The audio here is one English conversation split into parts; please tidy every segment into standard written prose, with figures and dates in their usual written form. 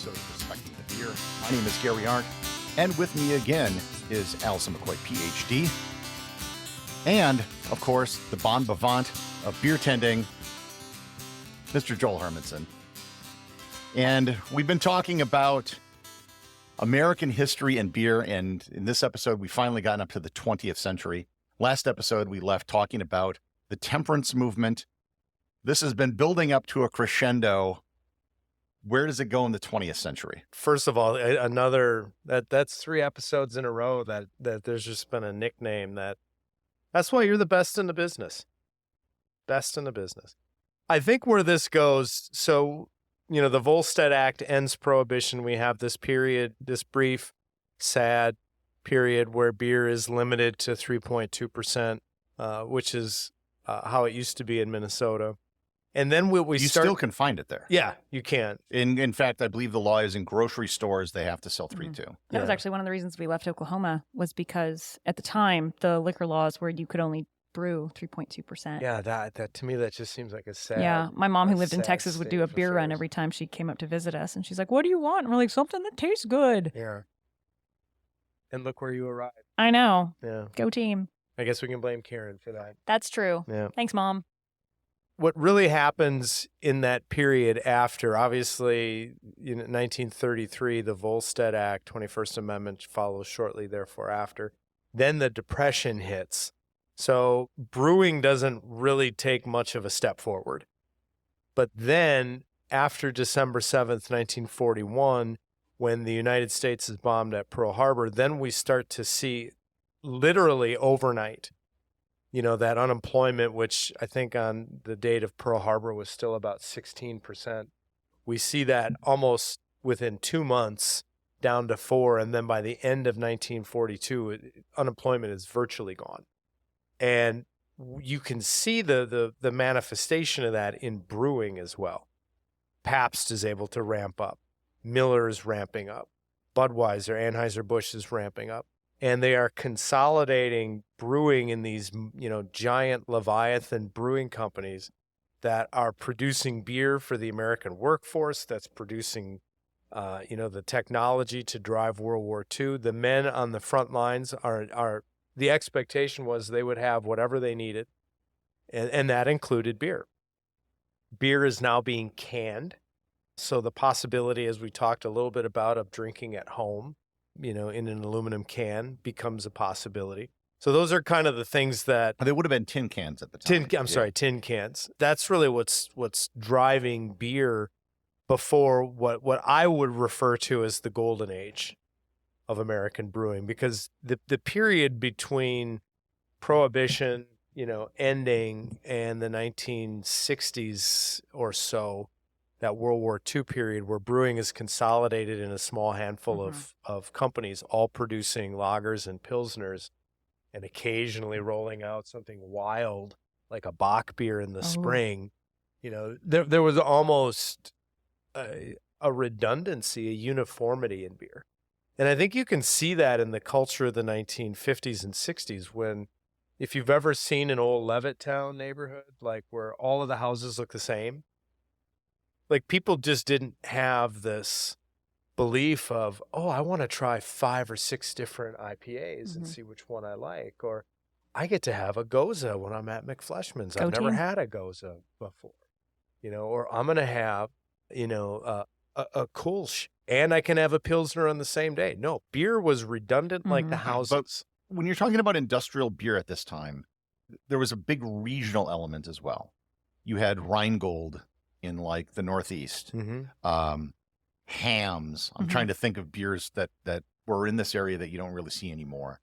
episode of Respecting the Beer. My name is Gary Arndt, and with me again is Allison McCoy, PhD. And, of course, the bon vivant of beer tending, Mr. Joel Hermensen. And we've been talking about American history and beer, and in this episode, we finally gotten up to the 20th century. Last episode, we left talking about the temperance movement. This has been building up to a crescendo. Where does it go in the 20th century? First of all, that's 3 episodes in a row that there's just been a nickname that's why you're the best in the business. Best in the business. I think where this goes, so, the Volstead Act ends Prohibition. We have this period, this brief, sad period where beer is limited to 3.2%, which is how it used to be in Minnesota. And then you still can find it there. Yeah, you can. In fact, I believe the law is in grocery stores, they have to sell 3.2. That was actually one of the reasons we left Oklahoma, was because at the time, the liquor laws were you could only brew 3.2%. Yeah, that to me, that just seems like a sad. Yeah, my mom who lived in Texas would do a beer run every time she came up to visit us. And she's like, what do you want? And we're like, something that tastes good. Yeah. And look where you arrived. I know. Yeah. Go team. I guess we can blame Karen for that. That's true. Yeah. Thanks, Mom. What really happens in that period after, obviously, 1933, the Volstead Act, 21st Amendment follows shortly therefore after. Then the Depression hits. So brewing doesn't really take much of a step forward. But then after December 7th, 1941, when the United States is bombed at Pearl Harbor, then we start to see literally overnight, that unemployment, which I think on the date of Pearl Harbor was still about 16%. We see that almost within 2 months down to 4%. And then by the end of 1942, unemployment is virtually gone. And you can see the manifestation of that in brewing as well. Pabst is able to ramp up. Miller is ramping up. Budweiser, Anheuser-Busch is ramping up. And they are consolidating brewing in these, giant Leviathan brewing companies that are producing beer for the American workforce, that's producing, the technology to drive World War II. The men on the front lines are the expectation was they would have whatever they needed, and that included beer. Beer is now being canned. So the possibility, as we talked a little bit about, of drinking at home, in an aluminum can becomes a possibility. So those are kind of the things that... They would have been tin cans at the time. Tin cans. That's really what's driving beer before what I would refer to as the golden age of American brewing, because the period between Prohibition, ending, and the 1960s or so, that World War II period where brewing is consolidated in a small handful of companies, all producing lagers and pilsners, and occasionally rolling out something wild like a Bock beer in the spring. There was almost a redundancy, a uniformity in beer. And I think you can see that in the culture of the 1950s and 60s when, if you've ever seen an old Levittown neighborhood, like where all of the houses look the same, like people just didn't have this belief of, I want to try 5 or 6 different IPAs and see which one I like. Or I get to have a Goza when I'm at McFleshman's. I've never had a Goza before, or I'm going to have, a Kolsch, and I can have a Pilsner on the same day. No, beer was redundant like the houses. But when you're talking about industrial beer at this time, there was a big regional element as well. You had Rheingold in like the Northeast, Hams. I'm trying to think of beers that were in this area that you don't really see anymore.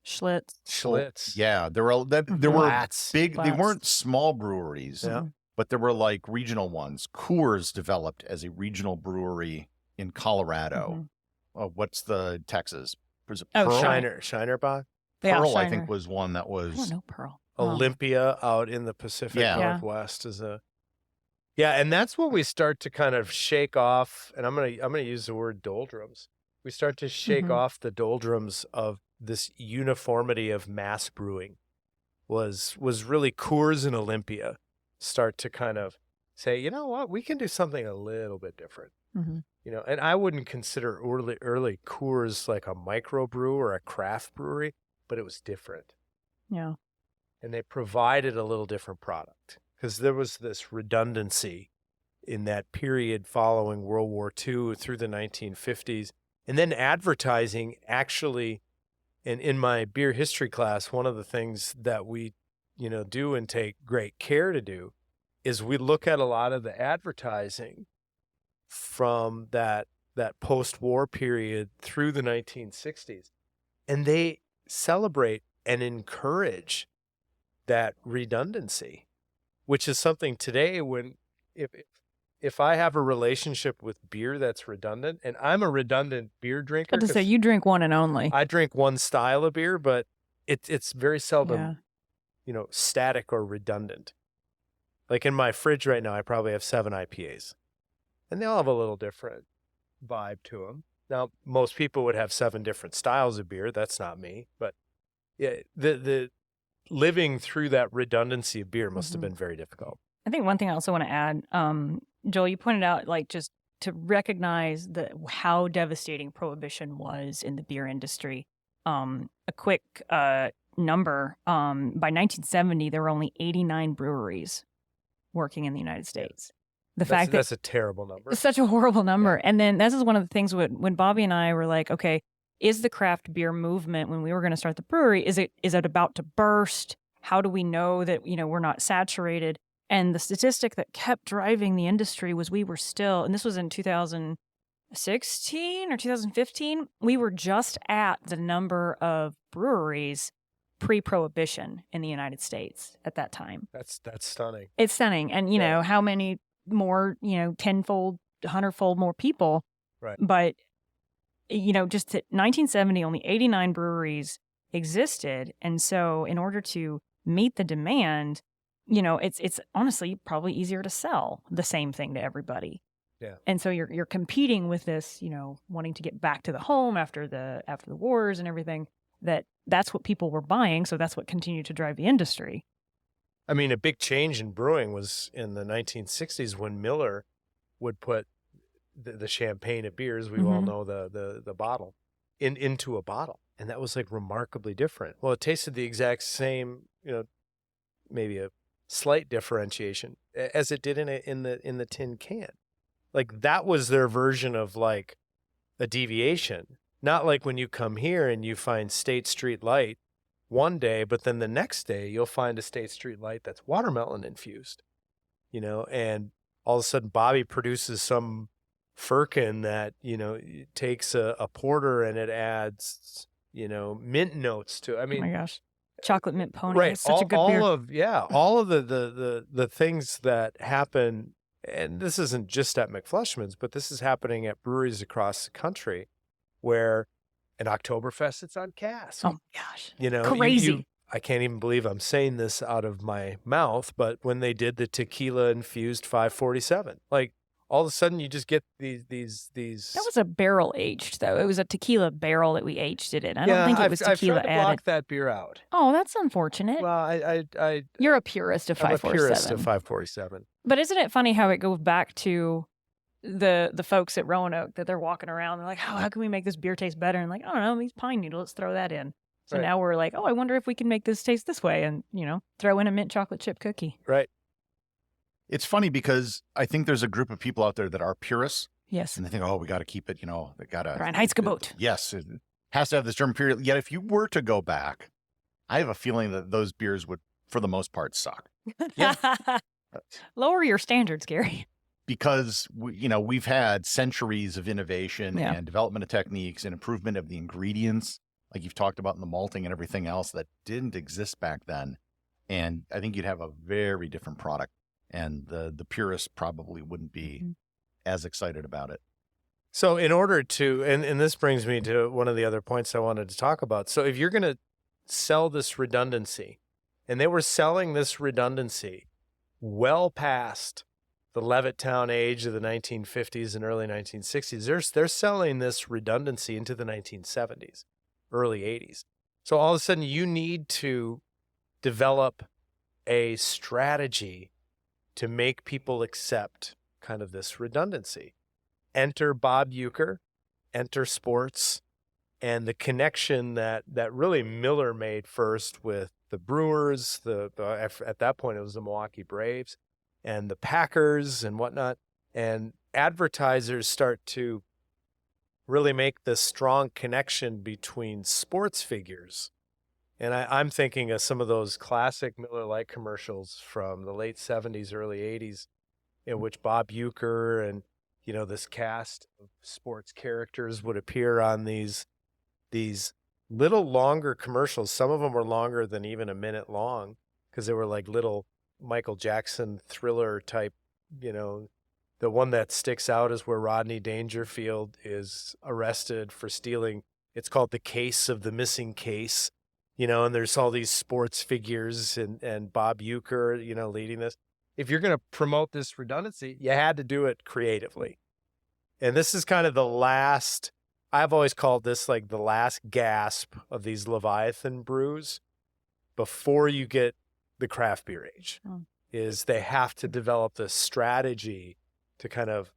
Schlitz. Yeah, there were big. Platz. They weren't small breweries, Yeah. but there were like regional ones. Coors developed as a regional brewery in Colorado. What's the Texas? Was it Pearl? Shiner Bock. Yeah, Pearl, I Shiner. think, was one that was. I don't know Pearl. Olympia out in the Pacific Northwest is a. Yeah, and that's when we start to kind of shake off, and I'm gonna use the word doldrums. We start to shake off the doldrums of this uniformity of mass brewing. Was really Coors and Olympia start to kind of say, you know what, we can do something a little bit different. Mhm. And I wouldn't consider early Coors like a microbrew or a craft brewery, but it was different. Yeah. And they provided a little different product because there was this redundancy in that period following World War II through the 1950s. And then advertising actually, and in my beer history class, one of the things that we, do and take great care to do is we look at a lot of the advertising from that post-war period through the 1960s, and they celebrate and encourage that redundancy, which is something today when if I have a relationship with beer that's redundant, and I'm a redundant beer drinker. But to say you drink one and only. I drink one style of beer, but it's very seldom, static or redundant. Like in my fridge right now, I probably have 7 IPAs, and they all have a little different vibe to them. Now, most people would have 7 different styles of beer. That's not me, but yeah, the living through that redundancy of beer must have been very difficult. I think one thing I also want to add, Joel, you pointed out just to recognize how devastating Prohibition was in the beer industry. A quick number, by 1970, there were only 89 breweries working in the United States. That's a terrible number. It's such a horrible number. Yeah. And then this is one of the things when Bobby and I were like, okay, is the craft beer movement, when we were going to start the brewery, is it about to burst? How do we know that, we're not saturated? And the statistic that kept driving the industry was we were still, and this was in 2016 or 2015, we were just at the number of breweries pre-Prohibition in the United States at that time. That's stunning. It's stunning. And, how many more, 10-fold, 100-fold more people. Right. But, just at 1970, only 89 breweries existed. And so in order to meet the demand, it's honestly probably easier to sell the same thing to everybody. Yeah. And so you're competing with this, wanting to get back to the home after the wars and everything. That's what people were buying, so that's what continued to drive the industry. I mean, a big change in brewing was in the 1960s when Miller would put the champagne of beers, we all know the bottle, into a bottle. And that was like remarkably different. Well, it tasted the exact same, maybe a slight differentiation as it did in the tin can. Like that was their version of like a deviation. Not like when you come here and you find State Street Light one day, but then the next day you'll find a State Street Light that's watermelon infused, and all of a sudden Bobby produces some firkin that, takes a porter and it adds, mint notes to, I mean, oh my gosh. Chocolate mint pony. Right. It's such a good beer. All of the things that happen, and this isn't just at McFleshman's, but this is happening at breweries across the country where an Oktoberfest, it's on cask. Oh my gosh. Crazy. I can't even believe I'm saying this out of my mouth, but when they did the tequila infused 547, like all of a sudden you just get these. That was a barrel aged though. It was a tequila barrel that we aged it in. I don't think it was tequila I've tried to added. block that beer out. Oh, that's unfortunate. Well, You're a purist of 547. I'm a purist of 547. But isn't it funny how it goes back to the folks at Roanoke that they're walking around, they're like, oh, how can we make this beer taste better? And like, I don't know, these pine needles, let's throw that in. So Right. now we're like, oh, I wonder if we can make this taste this way, and throw in a mint chocolate chip cookie. Right. It's funny because I think there's a group of people out there that are purists, Yes. and they think, oh, we got to keep it, they got to. Reinheitsgebot. Yes, it has to have this German period. Yet if you were to go back, I have a feeling that those beers would, for the most part, suck. Yeah. Lower your standards, Gary. Because we've had centuries of innovation Yeah. and development of techniques and improvement of the ingredients, like you've talked about in the malting and everything else that didn't exist back then. And I think you'd have a very different product, and the purists probably wouldn't be as excited about it. So in order to, and this brings me to one of the other points I wanted to talk about. So if you're going to sell this redundancy, and they were selling this redundancy well past the Levittown age of the 1950s and early 1960s, they're selling this redundancy into the 1970s, early 80s. So all of a sudden you need to develop a strategy to make people accept kind of this redundancy. enter Bob Uecker, enter sports, and the connection that really Miller made first with the Brewers, at that point it was the Milwaukee Braves, and the Packers and whatnot. And advertisers start to really make this strong connection between sports figures. And I'm thinking of some of those classic Miller Lite commercials from the late 70s, early 80s, in which Bob Uecker and, this cast of sports characters would appear on these little longer commercials. Some of them were longer than even a minute long because they were like little Michael Jackson thriller type, The one that sticks out is where Rodney Dangerfield is arrested for stealing. It's called The Case of the Missing Case, and there's all these sports figures and Bob Uecker, leading this. If you're going to promote this redundancy, you had to do it creatively. And this is kind of the last, I've always called this like the last gasp of these Leviathan brews before you get the craft beer age, is they have to develop this strategy to kind of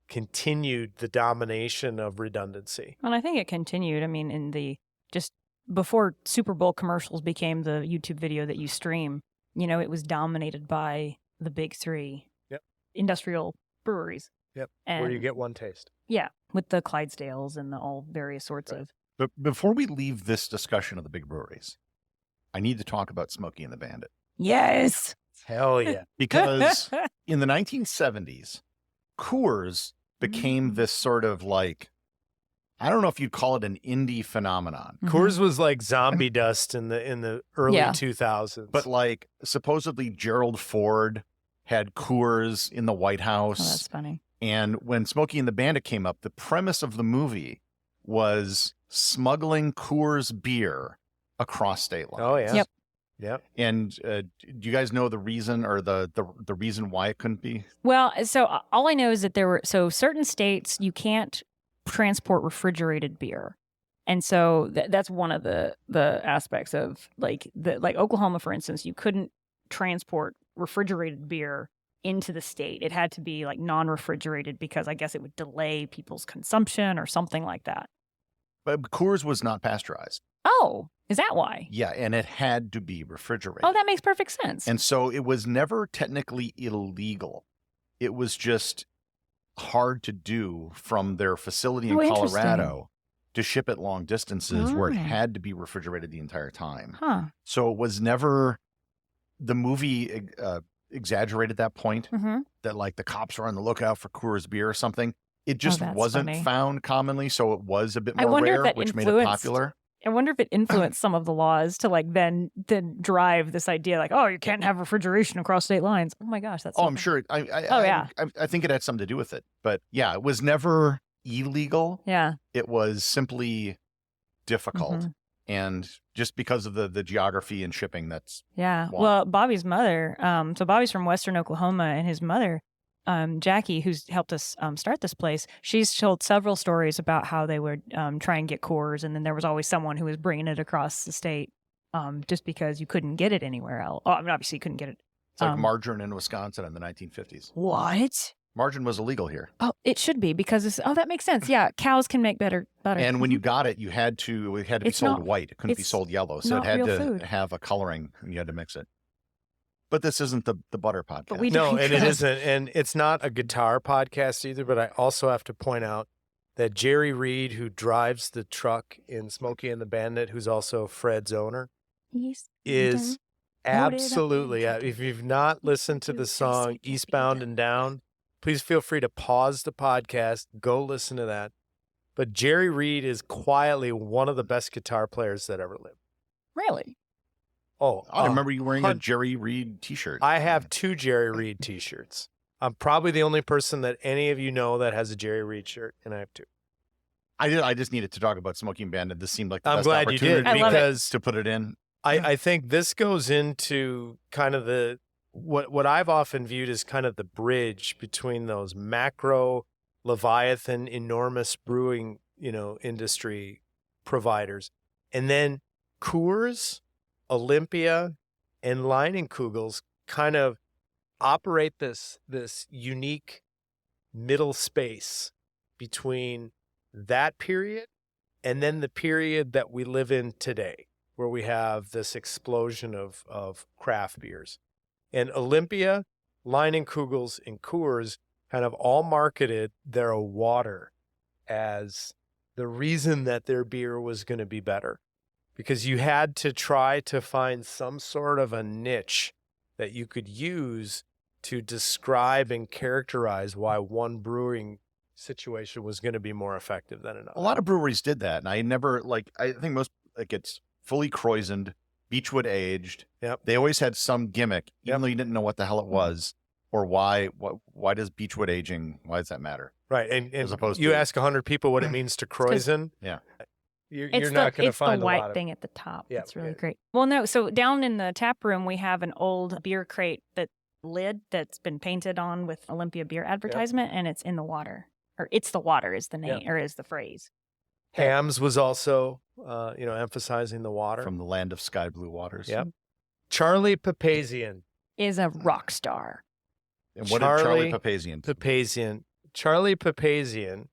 continue the domination of redundancy. And I think it continued. I mean, just before Super Bowl commercials became the YouTube video that you stream, it was dominated by the big three industrial breweries. Yep. And where you get one taste. Yeah. With the Clydesdales and all various sorts of. But before we leave this discussion of the big breweries, I need to talk about Smokey and the Bandit. Yes. Hell yeah. Because in the 1970s, Coors became this sort of like, I don't know if you'd call it an indie phenomenon. Coors was like zombie dust in the early 2000s. But like supposedly Gerald Ford had Coors in the White House. Oh, that's funny. And when Smokey and the Bandit came up, the premise of the movie was smuggling Coors beer across state lines. Oh, yeah. Yep. And do you guys know the reason or the reason why it couldn't be? Well, so all I know is that there were certain states you can't transport refrigerated beer, and so that's one of the aspects of like Oklahoma, for instance, you couldn't transport refrigerated beer into the state. It had to be like non-refrigerated because I guess it would delay people's consumption or something like that. But Coors was not pasteurized. Oh, is that why? Yeah, and it had to be refrigerated. Oh, that makes perfect sense. And so it was never technically illegal. It was just hard to do from their facility in Colorado to ship it long distances where it had to be refrigerated the entire time. Huh. So it was never, the movie exaggerated that point that like the cops are on the lookout for Coors beer or something. It just wasn't found commonly, so it was a bit more rare, which made it popular. I wonder if it influenced some of the laws to like then drive this idea like, oh, you can't have refrigeration across state lines. Oh my gosh, that's. I'm sure. I think it had something to do with it, but yeah, it was never illegal. Yeah, it was simply difficult, and just because of the geography and shipping, that's why. Well, Bobby's mother. So Bobby's from Western Oklahoma, and his mother, Jackie, who's helped us start this place, she's told several stories about how they would try and get Coors, and then there was always someone who was bringing it across the state just because you couldn't get it anywhere else. Oh, I mean, obviously you couldn't get it. It's like margarine in Wisconsin in the 1950s. What? Margarine was illegal here. Oh, it should be because that makes sense. Yeah, cows can make better butter. And when you got it, it had to be sold white. It couldn't be sold yellow, so it had to have a coloring, and you had to mix it. But this isn't the butter podcast. No, and it isn't. And it's not a guitar podcast either, but I also have to point out that Jerry Reed, who drives the truck in Smokey and the Bandit, who's also Fred's owner, is absolutely, if you've not listened to the song Eastbound and Down, please feel free to pause the podcast, go listen to that. But Jerry Reed is quietly one of the best guitar players that ever lived. Really? Oh, I remember you wearing a Jerry Reed t-shirt. I have 2 Jerry Reed t-shirts. I'm probably the only person that any of you know that has a Jerry Reed shirt, and I have 2. I just needed to talk about Smokey and Bandit. This seemed like the I'm best glad you did opportunity because to put it in. I think this goes into kind of the what I've often viewed as kind of the bridge between those macro Leviathan enormous brewing, industry providers, and then Coors, Olympia, and Leinenkugels kind of operate this unique middle space between that period and then the period that we live in today, where we have this explosion of craft beers. And Olympia, Leinenkugels, and Coors kind of all marketed their water as the reason that their beer was going to be better, because you had to try to find some sort of a niche that you could use to describe and characterize why one brewing situation was going to be more effective than another. A lot of breweries did that, and I never I think most it's fully Kreuzened, Beechwood aged. Yep. They always had some gimmick, even though you didn't know what the hell it was or why. Why does Beechwood aging? Why does that matter? Right, and As opposed you to- ask 100 people what it means to Kreuzen. Yeah. You're It's not going to it's find the a lot white of thing at the top. Yeah, It's really yeah. great. Well, no. So down in the tap room, we have an old beer crate lid that's been painted on with Olympia beer advertisement, and it's in the water, or it's the water is the name, or is the phrase. Hams was also, emphasizing the water. From the land of sky blue waters. Yep. Charlie Papazian. Is a rock star. And what did Charlie Charlie Papazian? Charlie Papazian,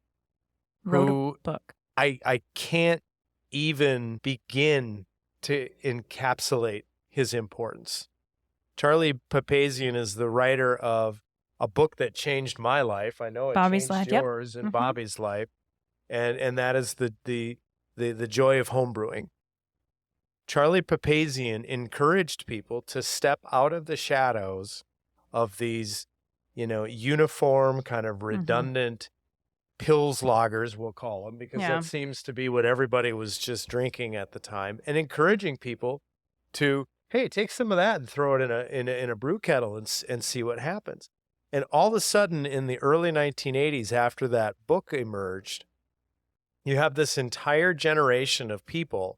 Wrote who a book. I can't even begin to encapsulate his importance. Charlie Papazian is the writer of a book that changed my life. I know it Bobby's changed life, yep. yours and Mhm. Bobby's life, and that is the joy of homebrewing. Charlie Papazian encouraged people to step out of the shadows of these, uniform, kind of redundant Pils lagers, we'll call them, because Yeah. that seems to be what everybody was just drinking at the time, and encouraging people to, hey, take some of that and throw it in a brew kettle and see what happens. And all of a sudden, in the early 1980s, after that book emerged, you have this entire generation of people,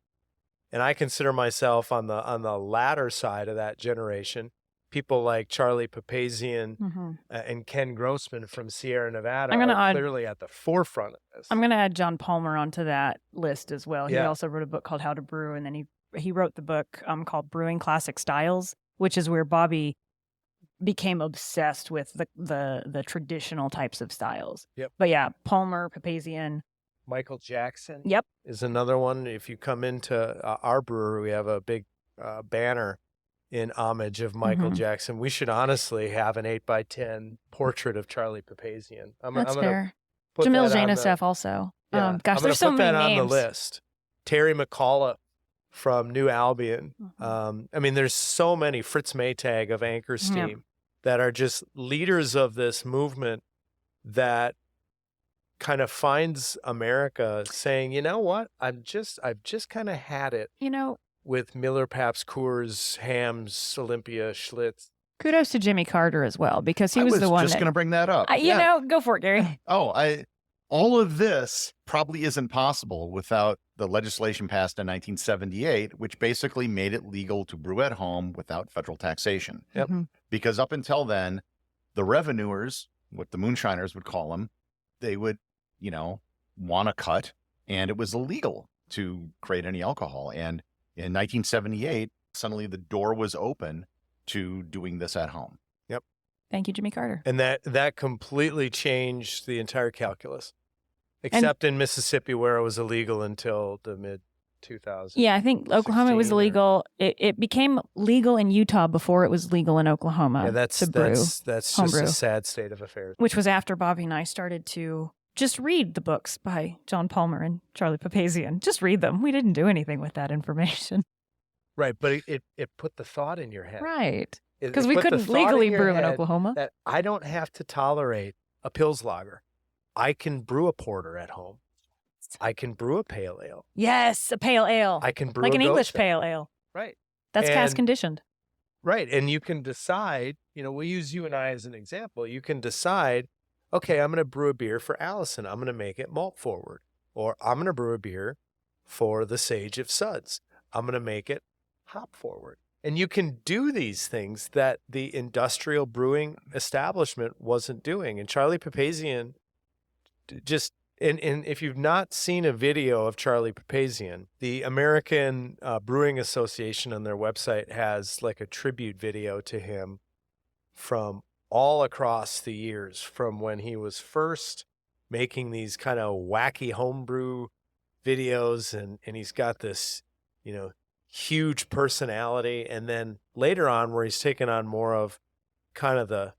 and I consider myself on the latter side of that generation. People like Charlie Papazian and Ken Grossman from Sierra Nevada I'm gonna are add- clearly at the forefront of this. I'm going to add John Palmer onto that list as well. He Yeah. also wrote a book called How to Brew, and then he wrote the book called Brewing Classic Styles, which is where Bobby became obsessed with the traditional types of styles. Yep. But yeah, Palmer, Papazian. Michael Jackson Yep. is another one. If you come into our brewery, we have a big banner in homage of Michael Mhm. Jackson. We should honestly have an 8x10 portrait of Charlie Papazian. That's gonna fair. put Jamil that on the- Zainasheff also. Yeah, Gosh, I'm gonna there's so put many that names. on the list. Terry McCullough from New Albion. Mhm. There's so many. Fritz Maytag of Anchor Steam that are just leaders of this movement that kind of finds America saying, you know what, I've just kind of had it with Miller, Pabst, Coors, Hams, Olympia, Schlitz. Kudos to Jimmy Carter as well, because he was the one just that. going to bring that up. Go for it, Gary. All of this probably isn't possible without the legislation passed in 1978, which basically made it legal to brew at home without federal taxation. Yep. Mhm. Because up until then, the revenuers, what the moonshiners would call them, they would, want a cut, and it was illegal to create any alcohol. And in 1978, suddenly the door was open to doing this at home. Thank you, Jimmy Carter. And that completely changed the entire calculus, except in Mississippi, where it was illegal until the mid-2000s. Yeah, I think Oklahoma was 16 or- illegal. It became legal in Utah before it was legal in Oklahoma Yeah, that's to brew, just homebrew. a sad state of affairs. which was after Bobby and I started to just read the books by John Palmer and Charlie Papazian. Just read them. We didn't do anything with that information. Right, but it put the thought in your head. Right. It Because we put the couldn't thought legally in your brew in head Oklahoma. that I don't have to tolerate a Pils lager. I can brew a porter at home. I can brew a pale ale. Yes, a pale ale. I can brew like a an English Ghost pale ale. Right. That's cask And- conditioned. Right. And you can decide, we'll use you and I as an example. You can decide, okay, I'm going to brew a beer for Allison. I'm going to make it malt forward. Or I'm going to brew a beer for the Sage of Suds. I'm going to make it hop forward. And you can do these things that the industrial brewing establishment wasn't doing. And Charlie Papazian just, and if you've not seen a video of Charlie Papazian, the American Brewing Association on their website has like a tribute video to him from all across the years, from when he was first making these kind of wacky homebrew videos, and he's got this, huge personality. And then later on, where he's taken on more of kind of the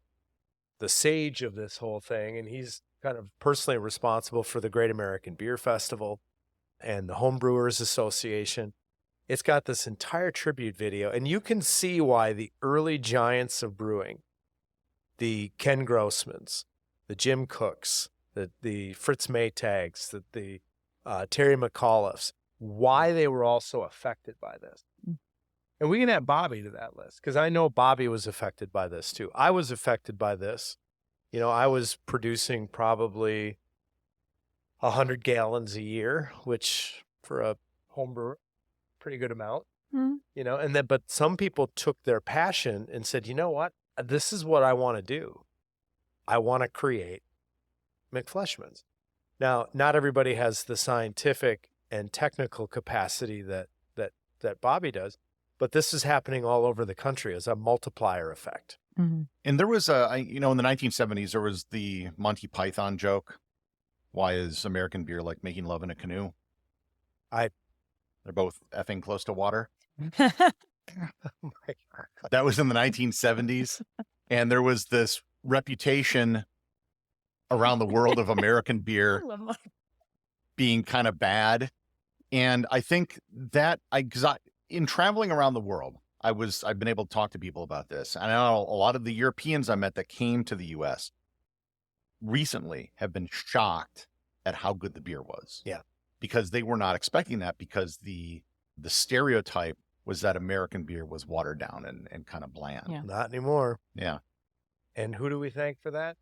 sage of this whole thing, and he's kind of personally responsible for the Great American Beer Festival and the Homebrewers Association. It's got this entire tribute video, and you can see why the early giants of brewing, the Ken Grossmans, the Jim Cooks, the Fritz Maytags, the Terry McAuliffes, why they were all so affected by this. And we can add Bobby to that list, because I know Bobby was affected by this too. I was affected by this. I was producing probably 100 gallons a year, which for a home brewer, pretty good amount. But some people took their passion and said, you know what, this is what I want to do. I want to create McFleshmans. Now, not everybody has the scientific and technical capacity that Bobby does, but this is happening all over the country as a multiplier effect. Mm-hmm. And there was in the 1970s, there was the Monty Python joke. Why is American beer like making love in a canoe? They're both effing close to water. Oh my God. That was in the 1970s. And there was this reputation around the world of American beer being kind of bad. And I think that in traveling around the world, I've been able to talk to people about this. And I know a lot of the Europeans I met that came to the US recently have been shocked at how good the beer was. Yeah. Because they were not expecting that, because the stereotype was that American beer was watered down and kind of bland. Yeah. Not anymore. Yeah. And who do we thank for that?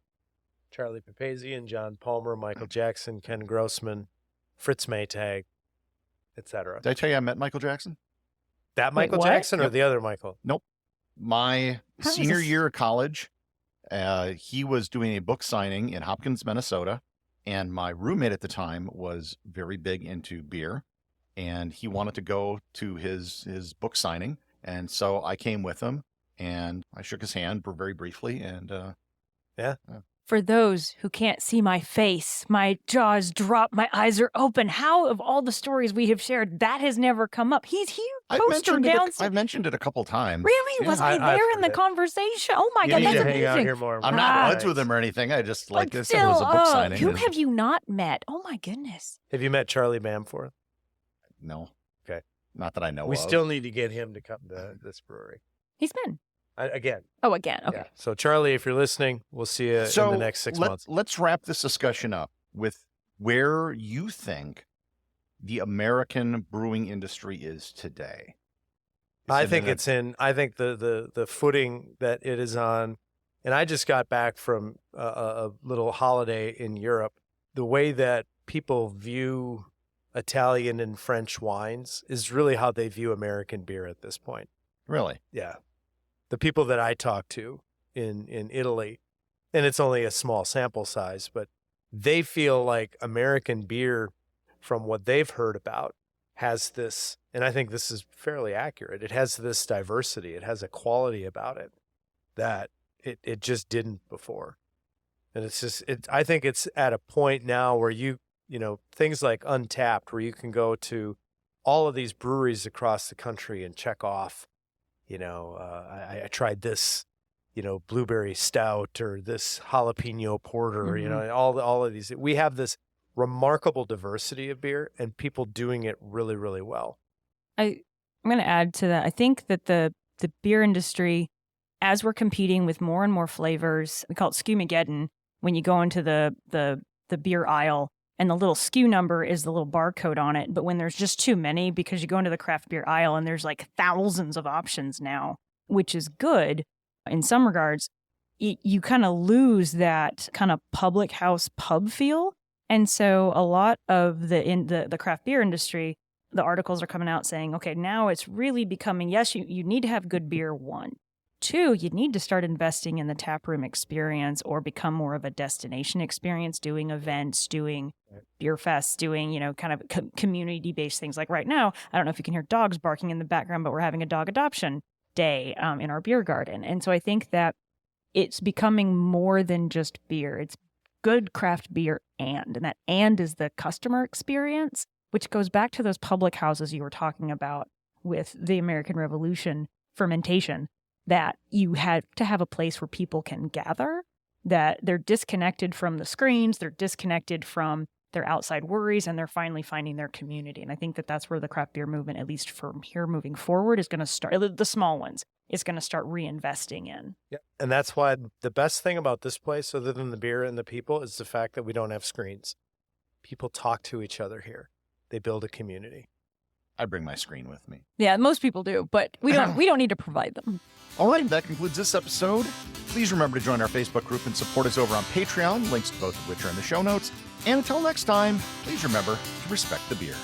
Charlie Papazian, John Palmer, Michael Jackson, Ken Grossman, Fritz Maytag, etc. Did I tell you I met Michael Jackson? That Wait, Michael what? Jackson or Yep. the other Michael? Nope. My How is senior this- year of college, he was doing a book signing in Hopkins, Minnesota. And my roommate at the time was very big into beer, and he wanted to go to his book signing. And so I came with him, and I shook his hand very briefly. And For those who can't see my face, my jaws drop, my eyes are open. How, of all the stories we have shared, that has never come up? He's here, poster down. I've mentioned it a couple times. Really? Yeah. Was I I've there in the heard it. conversation? Oh my You God, need that's to hang out amazing. here more. I'm not Ah. buds with him or anything. I just like But this. It was a book signing. Who and- have you not met? Oh my goodness. Have you met Charlie Bamforth? No. Okay. Not that I know We of. still need to get him to come to this brewery. He's been. Again. Oh, again. Okay. Yeah. So, Charlie, if you're listening, we'll see you in the next 6 months. Let's wrap this discussion up with where you think the American brewing industry is today. I think the footing that it is on, and I just got back from a little holiday in Europe. The way that people view Italian and French wines is really how they view American beer at this point. Really? Yeah. The people that I talk to in Italy, and it's only a small sample size, but they feel like American beer, from what they've heard about, has this, and I think this is fairly accurate, it has this diversity, it has a quality about it that it just didn't before. And it's just, I think it's at a point now where things like Untapped, where you can go to all of these breweries across the country and check off, I tried this, blueberry stout or this jalapeno porter, Mhm. all of these. We have this remarkable diversity of beer and people doing it really, really well. I'm going to add to that. I think that the beer industry, as we're competing with more and more flavors, we call it SKU-mageddon, when you go into the beer aisle and the little SKU number is the little barcode on it. But when there's just too many, because you go into the craft beer aisle and there's like thousands of options now, which is good in some regards, you kind of lose that kind of public house pub feel. And so a lot of the craft beer industry, the articles are coming out saying, okay, now it's really becoming, yes, you need to have good beer, one. Two, you need to start investing in the taproom experience or become more of a destination experience, doing events, doing beer fests, doing, kind of community-based things. Like right now, I don't know if you can hear dogs barking in the background, but we're having a dog adoption day in our beer garden. And so I think that it's becoming more than just beer. It's good craft beer and that and is the customer experience, which goes back to those public houses you were talking about with the American Revolution fermentation, that you had to have a place where people can gather, that they're disconnected from the screens, they're disconnected from their outside worries, and they're finally finding their community. And I think that that's where the craft beer movement, at least from here moving forward, is going to start, the small ones, is going to start reinvesting in. Yeah. And that's why the best thing about this place, other than the beer and the people, is the fact that we don't have screens. People talk to each other here. They build a community. I bring my screen with me. Yeah, most people do, but we don't need to provide them. All right, that concludes this episode. Please remember to join our Facebook group and support us over on Patreon, links to both of which are in the show notes. And until next time, please remember to respect the beer.